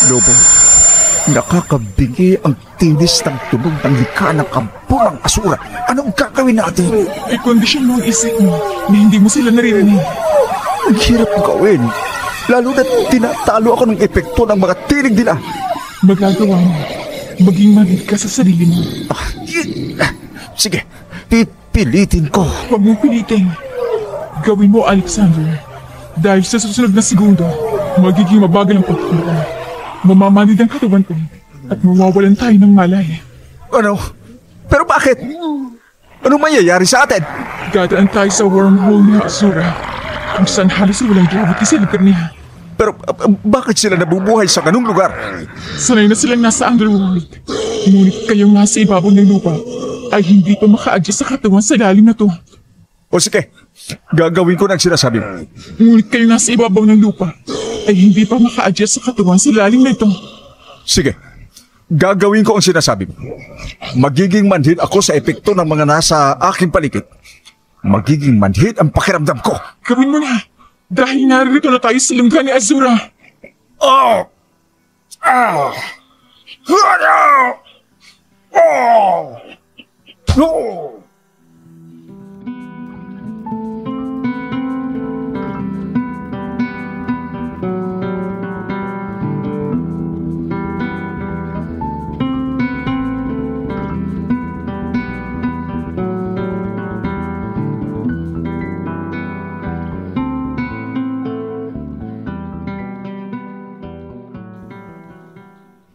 Lobo, nakakabingi ang tinis ng tunog ng likha ng kampo ng asura. Anong gagawin natin? Kondisyon mo ang isip mo na hindi mo sila naririnig. Ang hirap gawin. Lalo na tinatalo ako ng epekto ng mga tinig nila. Magagawa mo. Maging manid ka sa sarili mo. Sige, pipilitin ko. Huwag mong pilitin. Gawin mo, Alexander. Dahil sa susunod na segundo, magiging mabagal ang pagkulo. Mamamanid ang katawan ko at mawawalan tayo ng malay. Ano? Pero bakit? Anong mangyayari sa atin? Dadaan tayo sa wormhole ni Asura, kung saan halos walang gravity sa lugar niya. Pero bakit sila nabubuhay sa ganung lugar? Sanay na silang nasa underworld. Ngunit kayong nasa ibabaw ng lupa ay hindi pa maka-adjust sa katawan sa lalim na to. O sige, gagawin ko ng sinasabi mo. Ngunit kayong nasa ibabaw ng lupa ay hindi pa maka-adjust sa katawan sa lalim na ito. Sige, gagawin ko ang sinasabi mo. Magiging manhid ako sa epekto ng mga nasa aking paligid. Magiging manhid ang pakiramdam ko. Gawin mo na! Dahil naririto na tayo sa lungga ni Azura. Oh! Ah! Oh! Oh!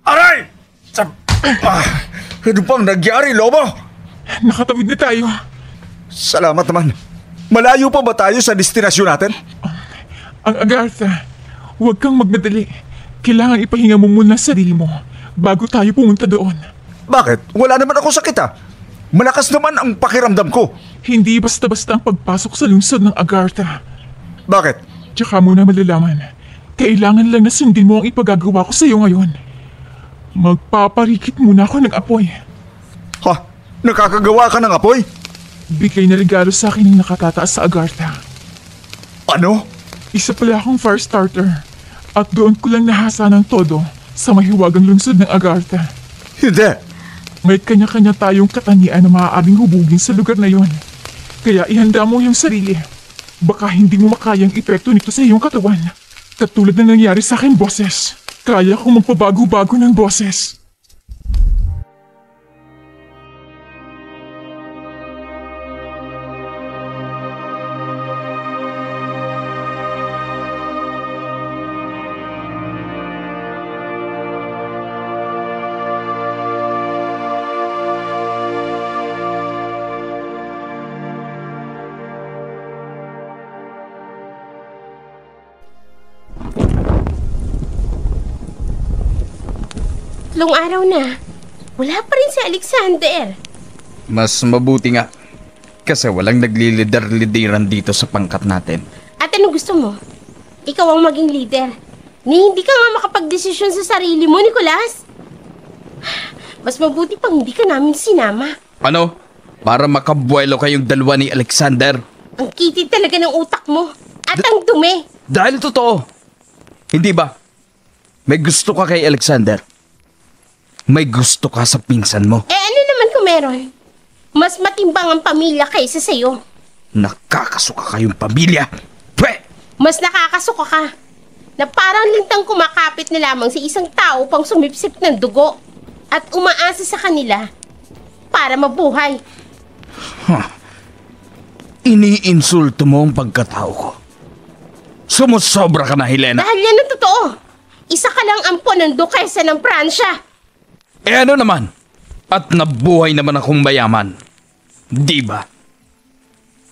Aray! Ano bang nagyari, Lobo? Nakatawid na tayo. Salamat naman. Malayo pa ba tayo sa destinasyon natin? Ang Agartha, huwag kang magmadali. Kailangan ipahinga mo muna sarili mo bago tayo pumunta doon. Bakit? Wala naman ako sakit ah. Malakas naman ang pakiramdam ko. Hindi basta-basta ang pagpasok sa lungsod ng Agartha. Bakit? Tsaka mo na malalaman. Kailangan lang na sundin mo ang ipagagawa ko sa iyo ngayon. Magpaparikit muna ako ng apoy. Ha? Nakakagawa ka ng apoy? Bigay na regalo sa akin ng nakatataas sa Agartha. Ano? Isa pala akong fire starter. At doon ko lang nahasa ng todo sa mahiwagang lungsod ng Agartha. Hindi. May kanya-kanya tayong katangian na maaaring hubugin sa lugar na yon. Kaya ihanda mo yung sarili. Baka hindi mo makayang epekto nito sa iyong katawan. Katulad na nangyari sa akin, boses. Kaya kong magpabago-bago ng boses. Tatlong araw na. Wala pa rin si Alexander. Mas mabuti nga. Kasi walang naglilider-lideran dito sa pangkat natin. At ano gusto mo? Ikaw ang maging leader. Ni hindi ka nga makapagdesisyon sa sarili mo, Nicolas. Mas mabuti pang hindi ka namin sinama. Ano? Para makabuelo kayong dalawa ni Alexander. Ang kitid talaga ng utak mo. At ang dumi. Dahil totoo. Hindi ba? May gusto ka kay Alexander. May gusto ka sa pinsan mo. Ano naman kung meron? Mas matimbang ang pamilya kaysa sa'yo. Nakakasuka kayong pamilya. Pwe! Mas nakakasuka ka. Na parang lintang kumakapit na lamang sa isang tao pang sumipsip ng dugo. At umaasa sa kanila para mabuhay. Iniinsulto mo ang pagkatao ko. Sumusobra ka na, Helena. Dahil yan ang totoo. Isa ka lang ang ponando kaysa ng Pransya. Ano naman? At nabuhay naman akong mayaman. Di ba?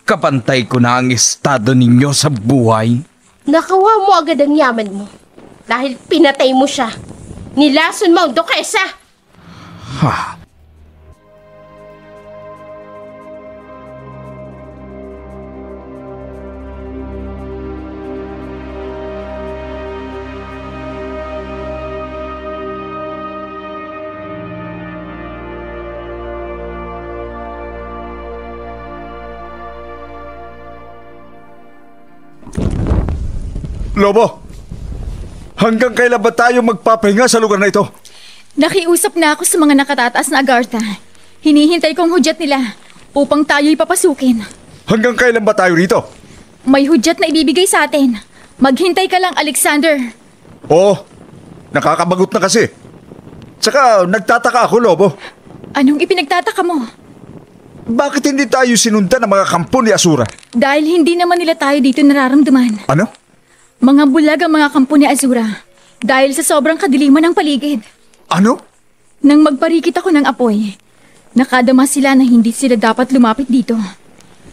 Kapantay ko na ang estado ninyo sa buhay. Nakawa mo agad ang yaman mo. Dahil pinatay mo siya. Nilason mo ang Duquesa. Ha? Lobo! Hanggang kailan ba tayo magpapahinga sa lugar na ito? Nakiusap na ako sa mga nakatataas na Agartha. Hinihintay kong hudyat nila upang tayo'y papasukin. Hanggang kailan ba tayo rito? May hudyat na ibibigay sa atin. Maghintay ka lang, Alexander. Oo, nakakabagot na kasi. Tsaka nagtataka ako, Lobo. Anong ipinagtataka mo? Bakit hindi tayo sinundan ng mga kampo ni Asura? Dahil hindi naman nila tayo dito nararamdaman. Ano? Mga bulag ang mga kampo ni Azura. Dahil sa sobrang kadiliman ng paligid. Ano? Nang magparikit ako ng apoy, nakadama sila na hindi sila dapat lumapit dito.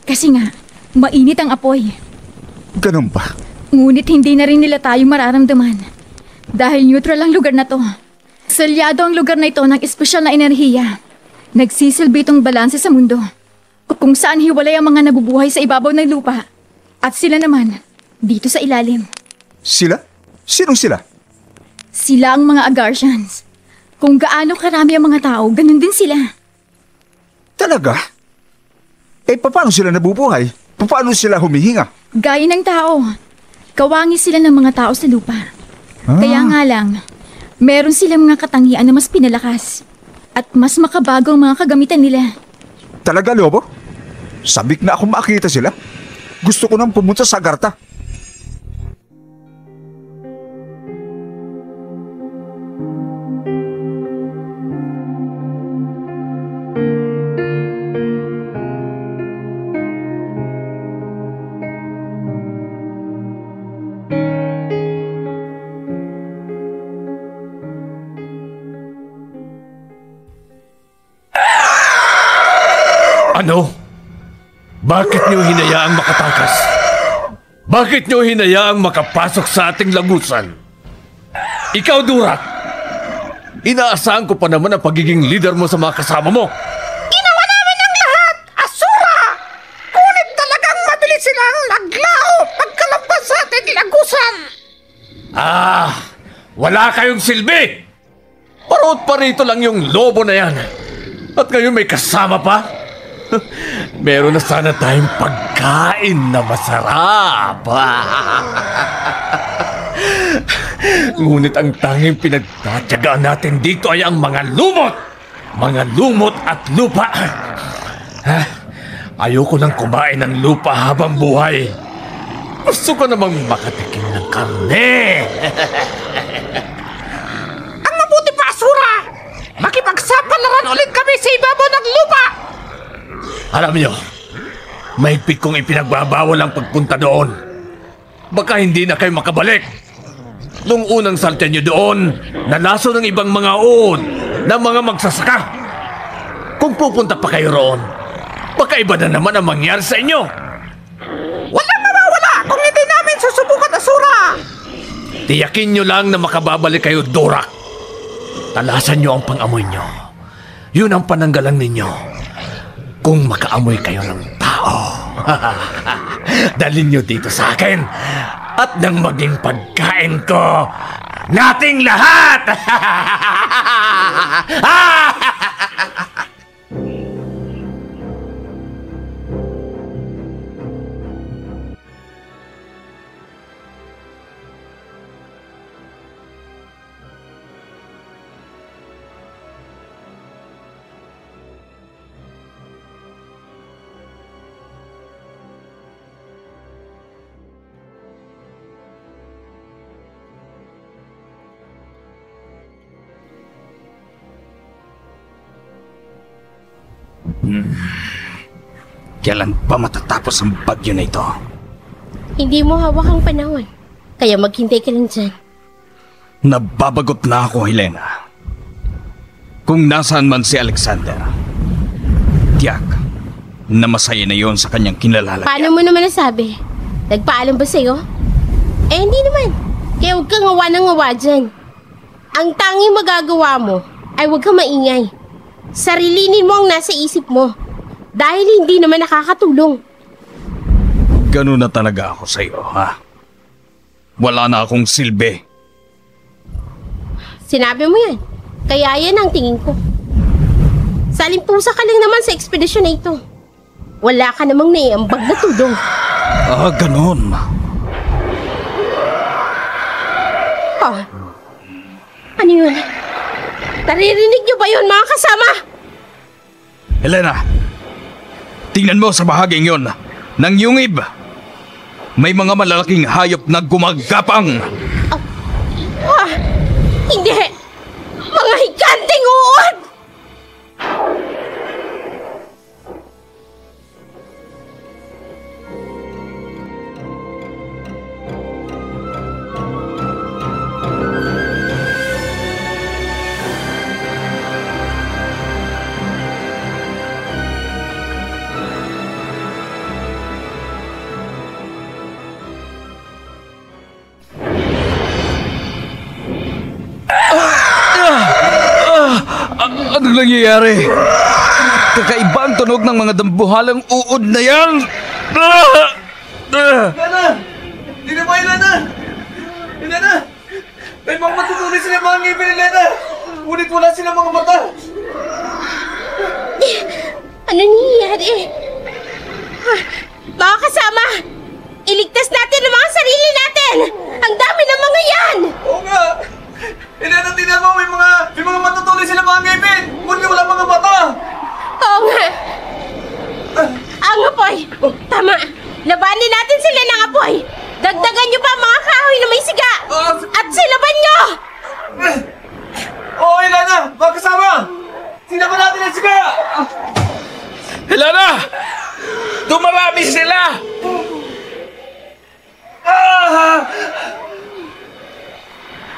Kasi nga, mainit ang apoy. Ganun ba? Ngunit hindi na rin nila tayo mararamdaman. Dahil neutral ang lugar na to. Salyado ang lugar na ito ng espesyal na enerhiya. Nagsisilbi itong balanse sa mundo. Kung saan hiwalay ang mga nabubuhay sa ibabaw ng lupa. At sila naman, dito sa ilalim. Sila? Sinong sila? Sila ang mga Agartians. Kung gaano karami ang mga tao, ganun din sila. Talaga? Paano sila nabubuhay? Paano sila humihinga? Gaya ng tao. Kawangi sila ng mga tao sa lupa. Kaya nga lang, meron silang mga katangian na mas pinalakas. At mas makabago ang mga kagamitan nila. Talaga, Lobo? Sabik na akong makita sila. Gusto ko nang pumunta sa Agartha. Ano? Bakit niyo hinayaang makatakas? Bakit niyo hinayaang makapasok sa ating lagusan? Ikaw, Durak! Inaasahan ko pa naman ang pagiging leader mo sa mga kasama mo. Ginawa namin ang lahat, Asura! Ngunit talagang mabilis silang naglao pagkalampas sa ating lagusan! Wala kayong silbi! Parot pa rito lang yung lobo na yan. At ngayon may kasama pa? Meron na sana tayong pagkain na masarap. Ngunit ang tanging pinagtatyagaan natin dito ay ang mga lumot. Mga lumot at lupa. Ayoko nang kumain ng lupa habang buhay. Gusto ko namang makatikim ng karne. Ang mabuti pa, Asura! Makipagsapalaran ulit kami sa ibabaw ng lupa! Alam niyo, mahigpit kong ipinagbabawal ang pagpunta doon. Baka hindi na kayo makabalik. Nung unang salta niyo doon, nalaso ng ibang mga uod na mga magsasaka. Kung pupunta pa kayo roon, baka iba na naman ang mangyari sa inyo. Walang mawawala kung hindi namin susubukan, Asura! Tiyakin niyo lang na makababalik kayo, Dorak. Talasan niyo ang pang-amoy niyo. Yun ang pananggalang ninyo. Kung makaamoy kayo ng tao, dalhin niyo dito sa akin at nang maging pagkain ko nating lahat! Kailan pa matatapos ang bagyo na ito? Hindi mo hawak ang panahon. Kaya maghintay ka lang dyan. Nababagot na ako, Helena. Kung nasaan man si Alexander, tiyak na masaya na yon sa kanyang kinalalagyan. Paano mo naman nasabi? Nagpaalam ba sa'yo? Hindi naman. Kaya huwag kang ngawa ng ngawa dyan. Ang tanging magagawa mo ay huwag kang maingay. Sarilinin mo ang nasa isip mo. Dahil hindi naman nakakatulong. Ganun na talaga ako sa'yo, ha? Wala na akong silbi. Sinabi mo yan. Kaya yan ang tingin ko. Salimpusa ka lang naman sa ekspedisyon na ito. Wala ka namang naiambag na tulong. Ganun. Ano yun? Naririnig niyo ba yun, mga kasama? Helena, tingnan mo sa bahaging yon ng yungib. May mga malalaking hayop na gumagapang. Hindi! Mga higanting uod! Anong nangyayari? Kakaiba ang tunog ng mga dambuhalang uod na yan! Ilana! Hindi na ba, Ilana? Ilana! May mga matutuloy sila mga ngipin, Ilana! Ngunit wala silang mga mata! Ano nangyayari? Mga kasama! Iligtas natin ang mga sarili natin! Ang dami ng mga yan! Oo nga! Ilana, tingnan mo! May mga matutuloy sila mga ngipin! Ngunit wala mga mata! Oo nga! Ang apoy! Tama! Labanin natin sila ng apoy! Dagdagan niyo pa ang mga kahoy na may siga! At silaban niyo! Oo, Ilana! Mga kasama! Sinaban natin ang siga! Helena! Dumarami sila!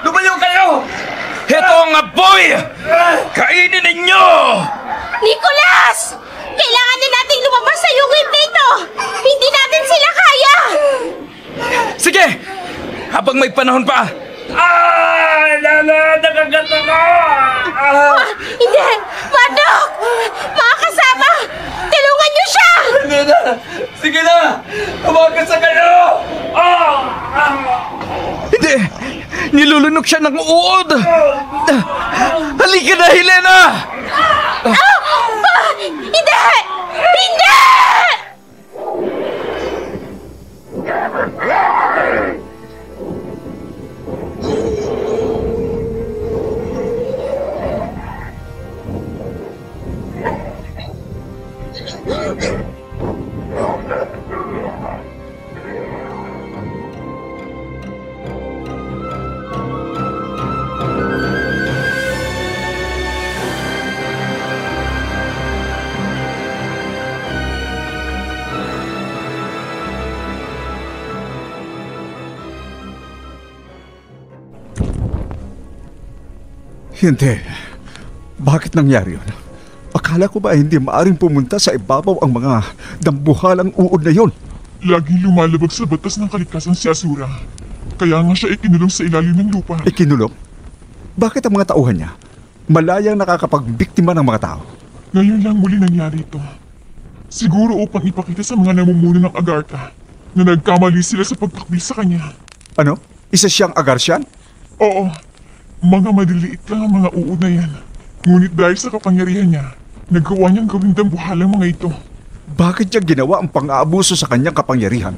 Lumayo kayo! Ito ang apoy! Kainin ninyo! Nicholas! Kailangan na nating lumabas sa yungib na ito! Hindi natin sila kaya! Sige! Habang may panahon pa! Ilana! Nakagat ako! Hindi! Manok! Mga kasama! Tulungan niyo siya! Ilana! Sige na! Tumakas na kayo! Hindi! Nilulunok siya ng uod! Halika na, Helena! Hindi! Hindi! Hindi. Bakit nangyari yun? Akala ko ba hindi maaring pumunta sa ibabaw ang mga dambuhalang uod na yon? Laging lumalabag sa batas ng kalikasan si Asura. Kaya nga siya ikinulong sa ilalim ng lupa. Ikinulong? Bakit ang mga tauhan niya malayang nakakapagbiktima ng mga tao? Ngayon lang muli nangyari ito. Siguro upang ipakita sa mga namumuno ng Agartha na nagkamali sila sa pagtakbil sa kanya. Ano? Isa siyang Agarthian? Oo, mga maliliit lang ang mga uod na yan. Ngunit dahil sa kapangyarihan niya, nagawa niyang gawing dambuhalang mga ito. Bakit niya ginawa ang pang-aabuso sa kanyang kapangyarihan?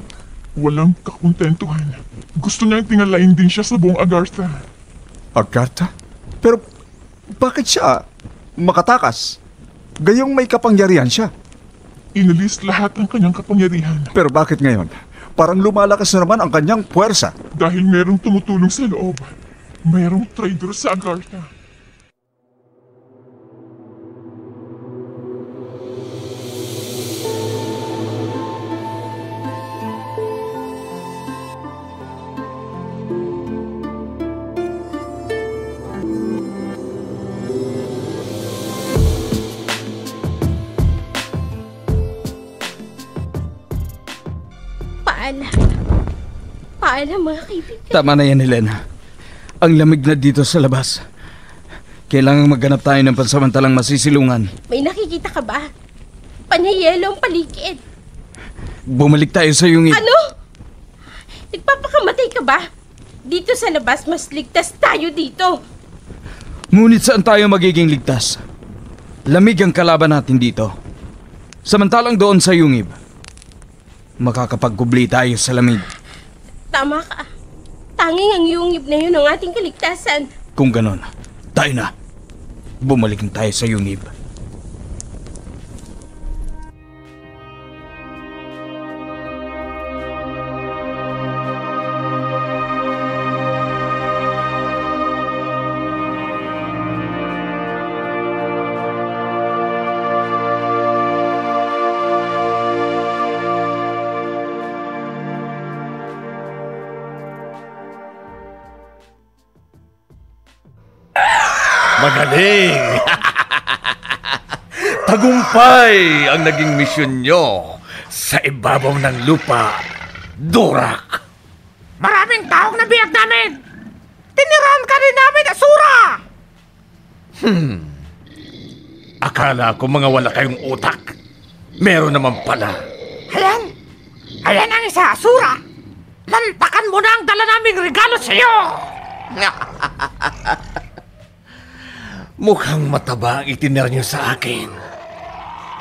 Walang kakontentuhan. Gusto niyang tingalain din siya sa buong Agartha. Agartha? Pero bakit siya makatakas? Gayong may kapangyarihan siya. Inalis lahat ng kanyang kapangyarihan Pero bakit ngayon? Parang lumalakas na naman ang kanyang puwersa. dahil merong tumutulong sa loob. Merong traitor sa Agartha. Paalam mga kaibigan. Tama na yan, Helena. Ang lamig na dito sa labas. Kailangang maghanap tayo ng pansamantalang masisilungan. May nakikita ka ba? Panayelo ang paligid. Bumalik tayo sa yungib. Ano? Nagpapakamatay ka ba? Dito sa labas, mas ligtas tayo dito. Ngunit saan tayo magiging ligtas? Lamig ang kalaban natin dito. Samantalang doon sa yungib, makakapagkubli tayo sa lamig. Tama ka. Tanging ang yungib na yun ang ating kaligtasan. Kung ganon, tayo na. Bumalik na tayo sa Yungib. Magaling! Tagumpay ang naging misyon nyo sa ibabaw ng lupa, Durak. Maraming taong nabiyag namin! Tiniran ka rin namin, Asura! Akala ko mga wala kayong utak. Meron naman pala. Ayan! Ayan ang isa, Asura! Lantakan mo na ang dala naming regalo sa'yo! Mukhang mataba ang itiner nyo sa akin.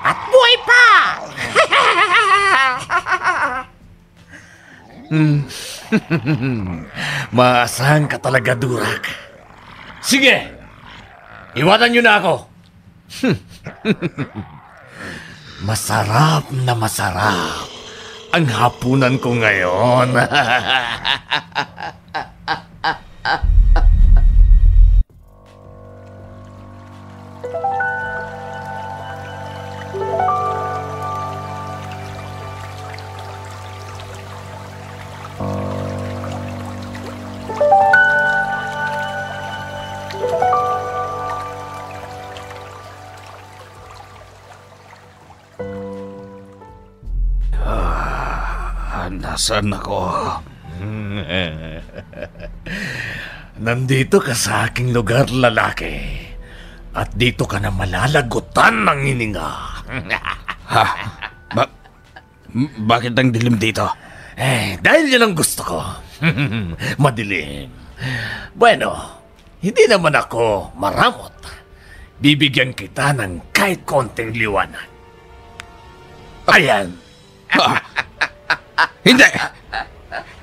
At buhay pa! Maasahan ka talaga, Durak. Sige! Iwanan nyo na ako. Masarap na masarap ang hapunan ko ngayon. Nasaan ako? Nandito ka sa aking lugar, lalaki. At dito ka na malalagutan ng hininga. Ha? Bakit ang dilim dito? Dahil yan ang gusto ko. Madilim. Bueno, hindi naman ako maramot. Bibigyan kita ng kahit konting liwanag. Ayan. Hindi!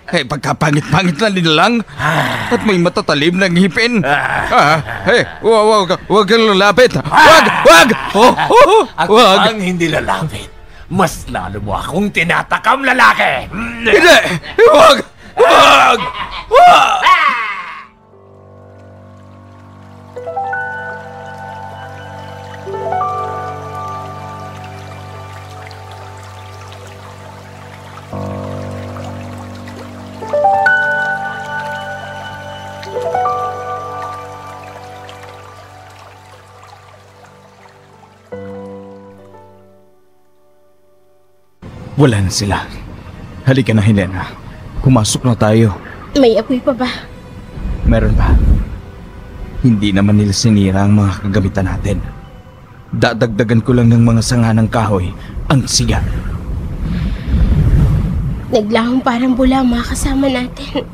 Pagkapangit-pangit na nilalang at may matatalim ng ngipin. Huwag kang lalapit. Huwag! At ang hindi lalapit, mas lalo mo akong tinatakam, lalaki. Hindi! Huwag! Wala na sila. Halika na, Helena. Pumasok na tayo. May apoy pa ba? Meron pa. Hindi naman nila sinira ang mga kagamitan natin. Dadagdagan ko lang ng mga sanga ng kahoy ang siga. Naglahong parang bula ang mga kasama natin.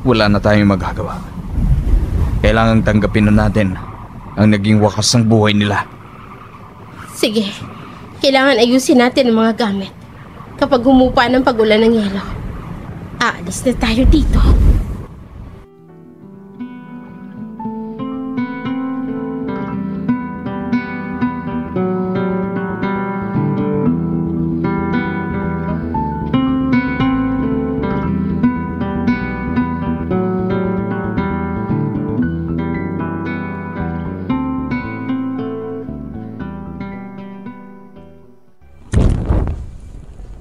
Wala na tayong magagawa. Kailangang tanggapin na natin ang naging wakas ng buhay nila. Sige, kailangan ayusin natin ang mga gamit. Kapag humupa ng pagulan ng yelo, aalis na tayo dito.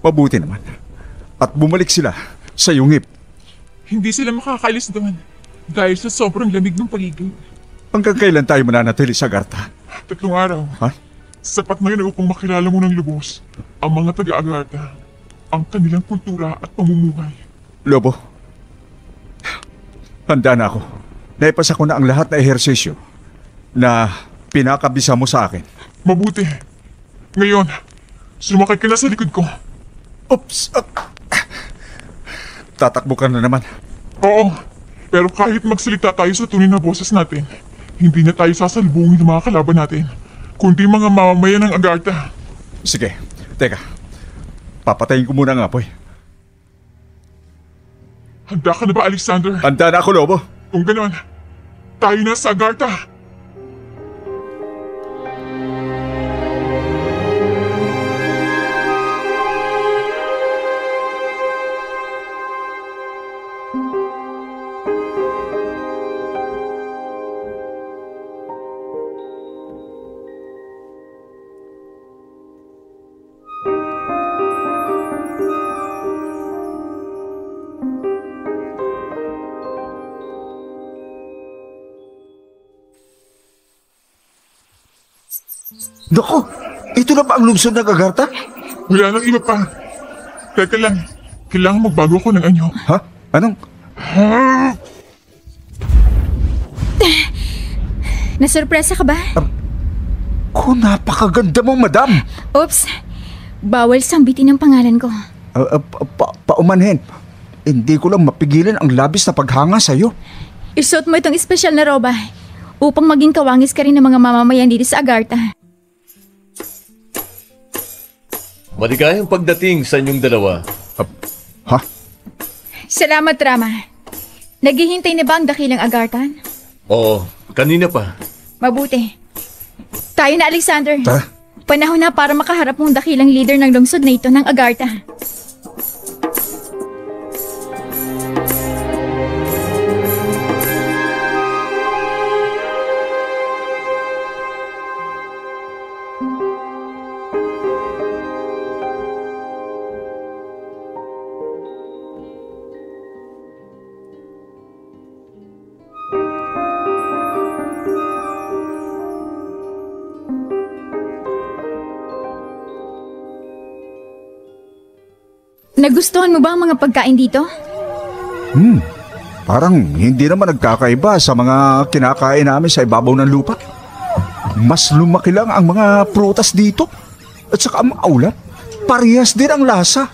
Mabuti naman. At bumalik sila sa Yungib. Hindi sila makakaalis doon dahil sa sobrang lamig ng paligid. Hanggang kailan tayo mananatili sa Agartha? 3 araw. Ha? Sapat na yun upang makilala mo ng lubos ang mga taga-Agartha, ang kanilang kultura at pamumuhay. Lobo, handa na ako. Naipasa ko na ang lahat na ehersisyo na pinakabisa mo sa akin. Mabuti. Ngayon, sumakay ka na sa likod ko. Oops! Tatakbo ka na naman. Oo, pero kahit magsalita tayo sa tunay na boses natin, hindi na tayo sasalubungin ng mga kalaban natin, kundi mga mamamayan ng Agartha. Sige, teka. Papatayin ko muna ang apoy. Handa ka na ba, Alexander? Handa na ako, Lobo. Kung ganon, Tayo na sa Agartha. Naku, ito na ba ang lungsod ng Agartha? Wala nang iba pa. Teka lang, kailangan magbago ko ng anyo. Ha? Anong? Nasurpresa ka ba? Napakaganda mo, madam. Oops, bawal sambitin ang pangalan ko. Paumanhin. Hindi ko lang mapigilan ang labis na paghanga sa'yo. Isuot mo itong espesyal na roba upang maging kawangis ka rin ng mga mamamayan dito sa Agartha. Maligayang pagdating sa inyong dalawa. Ha? Salamat, Rama. Naghihintay na ba ang dakilang Agarthan? Oo, kanina pa. Mabuti. Tayo na, Alexander. Tara. Panahon na para makaharap mong dakilang leader ng lungsod na ito ng Agartha. Nagustuhan mo ba ang mga pagkain dito? Parang hindi naman nagkakaiba sa mga kinakain namin sa ibabaw ng lupa. Mas lumaki lang ang mga prutas dito. At saka ang mga ulam, parehas din ang lasa.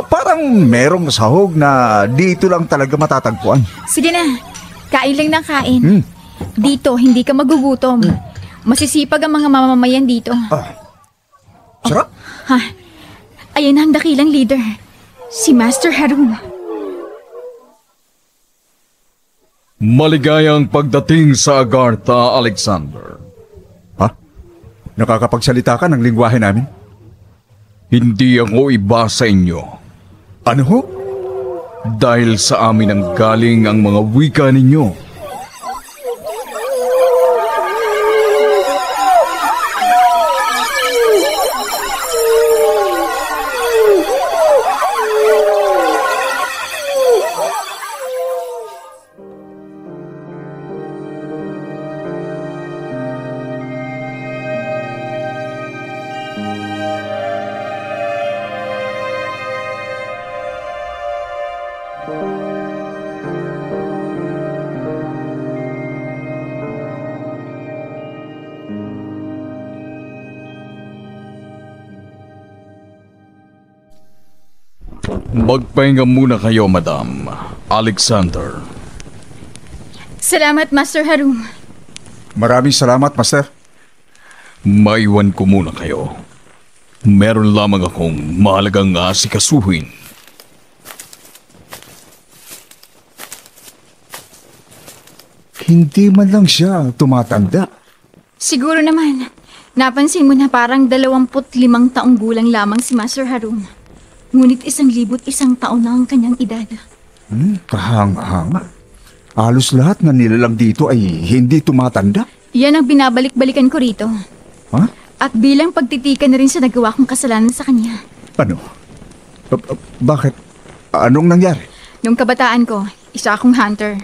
Parang merong sahog na dito lang talaga matatagpuan. Sige na, kain lang ng kain. Dito, hindi ka magugutom. Masisipag ang mga mamamayan dito. Sarap. Ha? Ayan ang dakilang leader, si Master Harun. Maligayang pagdating sa Agartha, Alexander. Ha? Nakakapagsalita ka ng lingwahe namin? Hindi ako iba sa inyo. Ano ho? Dahil sa amin ang galing ang mga wika ninyo. Magpahinga muna kayo, Madam Alexander. Salamat, Master Harun. Maraming salamat, Master. Maiwan ko muna kayo. Meron lamang akong mahalagang asikasuhin. Hindi man lang siya tumatanda. Siguro naman, napansin mo na parang 25 taong gulang lamang si Master Harun. Ngunit 1,001 taon na ang kanyang edad. Kahanga-hanga. Halos lahat na nilalang dito ay hindi tumatanda. Yan ang binabalik-balikan ko rito. Ha? At bilang pagtitikan na rin sa nagawa kong kasalanan sa kanya. Ano? Bakit? Anong nangyari? Nung kabataan ko, isa akong hunter.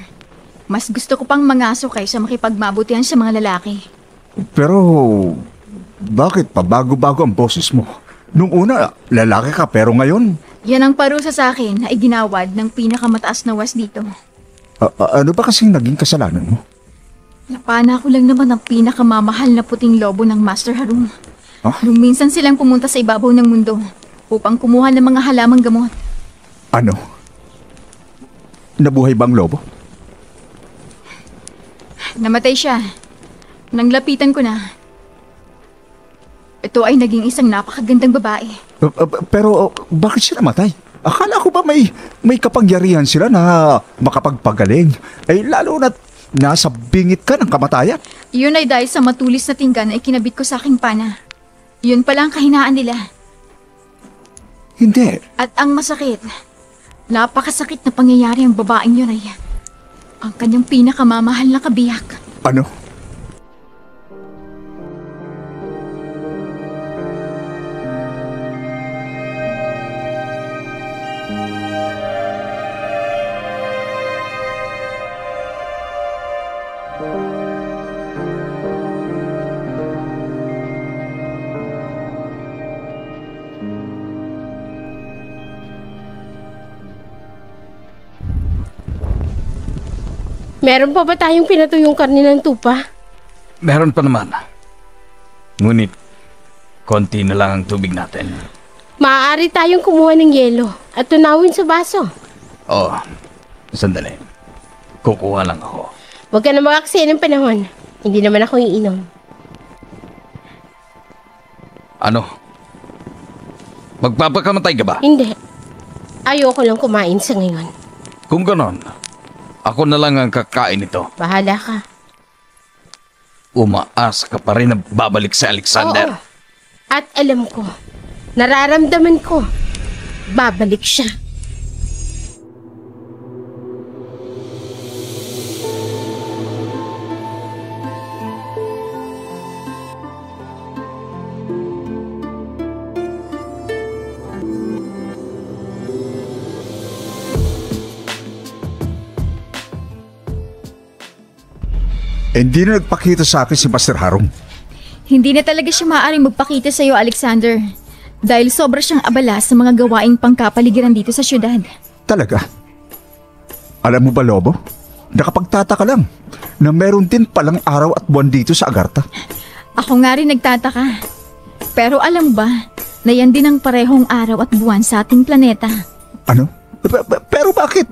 Mas gusto ko pang mangaso kaysa makipagmabutihan sa mga lalaki. Pero, bakit pa bago-bago ang boses mo? Nung una, lalaki ka pero ngayon... Yan ang parusa sa akin na iginawad ng pinakamataas na was dito. Ano ba kasing naging kasalanan mo? Napana ko lang naman ang pinakamamahal na puting lobo ng Master Harun. Nung minsan silang pumunta sa ibabaw ng mundo upang kumuha ng mga halamang gamot. Ano? Nabuhay bang lobo? Namatay siya. Nang lapitan ko na. Ito ay naging isang napakagandang babae. Pero bakit siya namatay? Akala ko ba may kapangyarihan sila na makapagpagaling? Lalo na't nasa bingit ka ng kamatayan. Yun ay dahil sa matulis na tinggan na ikinabit ko sa aking pana. Yun pala ang kahinaan nila. Hindi. At ang masakit, napakasakit na pangyayari ang babaeng yun ay ang kanyang pinakamamahal na kabiyak. Ano? Meron pa ba tayong pinatuyong karne ng tupa? Meron pa naman. Ngunit, konti na lang ang tubig natin. Maaari tayong kumuha ng yelo at tunawin sa baso. Oh, sandali. Kukuha lang ako. Huwag ka na makaksaya ng panahon. Hindi naman ako iinom. Ano? Magpapakamatay ka ba? Hindi. Ayoko lang kumain sa ngayon. Kung ganon, ako na lang ang kakain nito. Bahala ka. Umaasa ka pa rin na babalik si Alexander. Oo. At alam ko, nararamdaman ko, babalik siya. Hindi na nagpakita sa akin si Master Harong. Hindi na talaga siya maaaring magpakita sa iyo, Alexander. Dahil sobra siyang abala sa mga gawaing pangkapaligiran dito sa syudad. Talaga? Alam mo ba, Lobo? Nakapagtataka lang na meron din palang araw at buwan dito sa Agartha. Ako nga rin nagtataka. Pero alam mo ba na yan din ang parehong araw at buwan sa ating planeta? Ano? Pero bakit?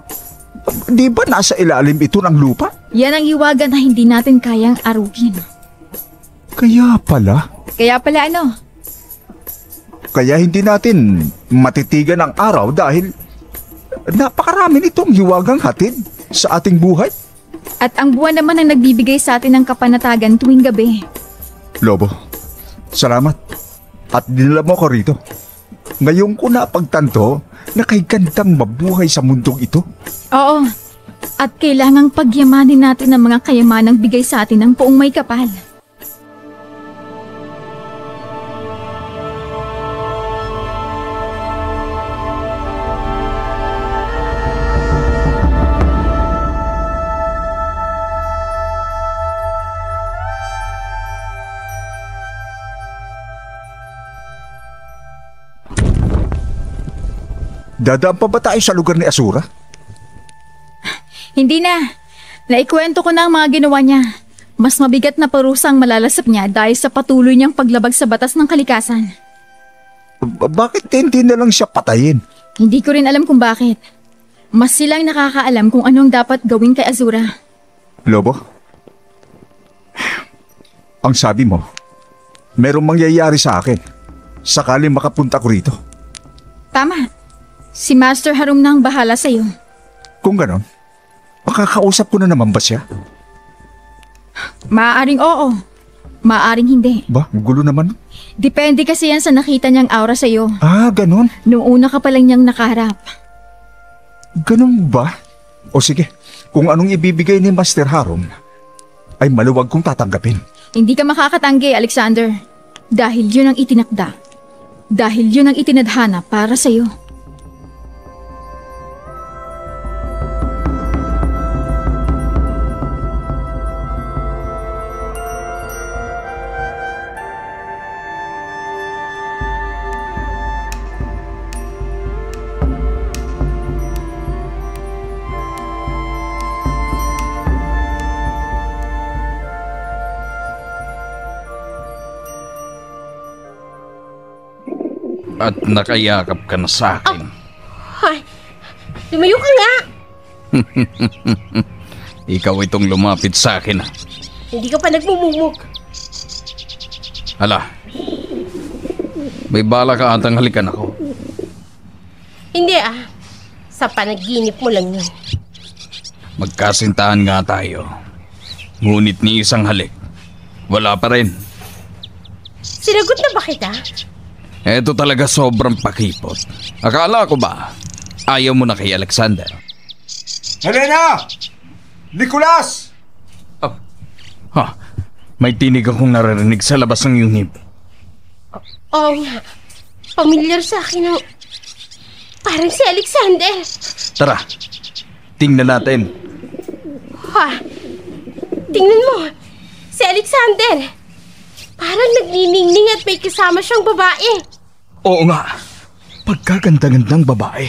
Di ba nasa ilalim ito ng lupa? Yan ang iwagan na hindi natin kayang arugin. Kaya pala? Kaya pala ano? Kaya hindi natin matitigan ang araw dahil napakarami nitong hiwagang hatid sa ating buhay. At ang buwan naman ang nagbibigay sa atin ng kapanatagan tuwing gabi. Lobo, salamat. At dinala mo ko rito. Ngayon ko napagtanto na kay gandang mabuhay sa mundong ito. Oo. At kailangang pagyamanin natin ang mga kayamanang bigay sa atin ng poong may kapal. Dadaan pa ba tayo sa lugar ni Asura? Hindi na. Naikwento ko na ang mga ginawa niya. Mas mabigat na parusa ang malalasap niya dahil sa patuloy niyang paglabag sa batas ng kalikasan. Bakit hindi na lang siya patayin? Hindi ko rin alam kung bakit. Mas silang nakakaalam kung anong dapat gawin kay Azura. Lobo, ang sabi mo, merong mangyayari sa akin sakaling makapunta ko rito. Tama. Si Master Harum na ang bahala sa'yo. Kung ganon, makakausap ko na naman ba siya? Maaaring oo. Maaaring hindi. Ba, gulo naman. Depende kasi yan sa nakita niyang aura sa'yo. Ah, ganon. Noong una ka pa lang niyang nakaharap. Ganon ba? O sige, kung anong ibibigay ni Master Harum, ay maluwag kong tatanggapin. Hindi ka makakatanggi, Alexander. Dahil yun ang itinakda. Dahil yun ang itinadhana para sa'yo. At nakayakap ka na sa akin. Ay, lumayo ka nga. Ikaw itong lumapit sa akin. Hindi ka pa nagmumumog. Hala, may bala ka atang halikan ako. Hindi Sa panaginip mo lang yun. Magkasintahan nga tayo. Ngunit ni isang halik, wala pa rin. Sinagot na ba kita? Eto talaga sobrang pakipot. Akala ko ba, ayaw mo na kay Alexander? Helena! Nicolas! May tinig akong naririnig sa labas ng yungib. Oo nga. Pamilyar sa akin ang... Parang si Alexander. Tara, tingnan natin. Ha? Tingnan mo. Si Alexander. Parang nagniningning at may kasama siyang babae. Oo nga, pagkaganda-gandang babae.